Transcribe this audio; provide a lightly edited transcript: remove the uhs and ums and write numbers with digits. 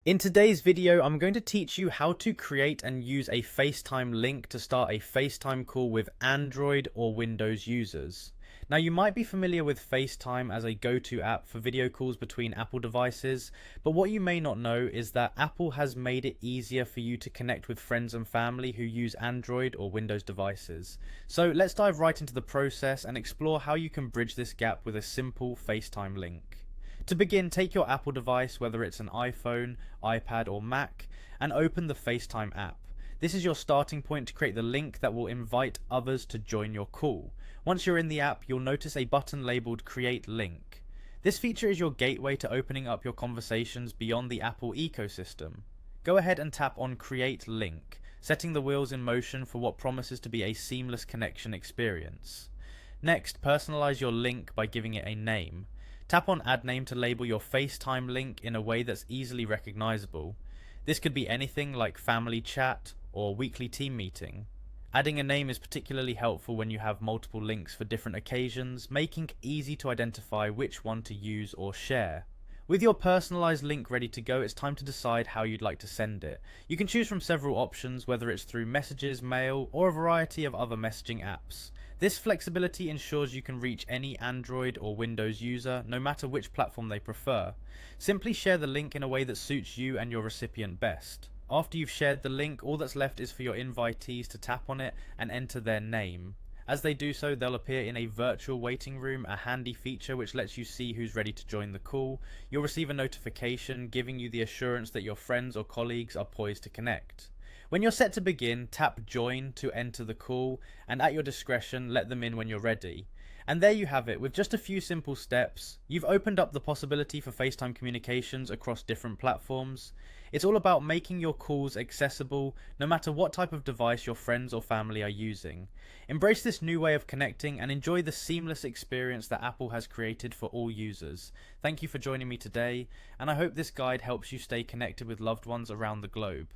In today's video, I'm going to teach you how to create and use a FaceTime link to start a FaceTime call with Android or Windows users. Now, you might be familiar with FaceTime as a go-to app for video calls between Apple devices, but what you may not know is that Apple has made it easier for you to connect with friends and family who use Android or Windows devices. So let's dive right into the process and explore how you can bridge this gap with a simple FaceTime link. To begin, take your Apple device, whether it's an iPhone, iPad or Mac, and open the FaceTime app. This is your starting point to create the link that will invite others to join your call. Once you're in the app, you'll notice a button labeled Create Link. This feature is your gateway to opening up your conversations beyond the Apple ecosystem. Go ahead and tap on Create Link, setting the wheels in motion for what promises to be a seamless connection experience. Next, personalize your link by giving it a name. Tap on Add Name to label your FaceTime link in a way that's easily recognizable. This could be anything like family chat or weekly team meeting. Adding a name is particularly helpful when you have multiple links for different occasions, making it easy to identify which one to use or share. With your personalized link ready to go, it's time to decide how you'd like to send it. You can choose from several options, whether it's through messages, mail, or a variety of other messaging apps. This flexibility ensures you can reach any Android or Windows user, no matter which platform they prefer. Simply share the link in a way that suits you and your recipient best. After you've shared the link, all that's left is for your invitees to tap on it and enter their name. As they do so, they'll appear in a virtual waiting room, a handy feature which lets you see who's ready to join the call. You'll receive a notification giving you the assurance that your friends or colleagues are poised to connect. When you're set to begin, tap Join to enter the call, and at your discretion, let them in when you're ready. And there you have it. With just a few simple steps, you've opened up the possibility for FaceTime communications across different platforms. It's all about making your calls accessible, no matter what type of device your friends or family are using. Embrace this new way of connecting and enjoy the seamless experience that Apple has created for all users. Thank you for joining me today, and I hope this guide helps you stay connected with loved ones around the globe.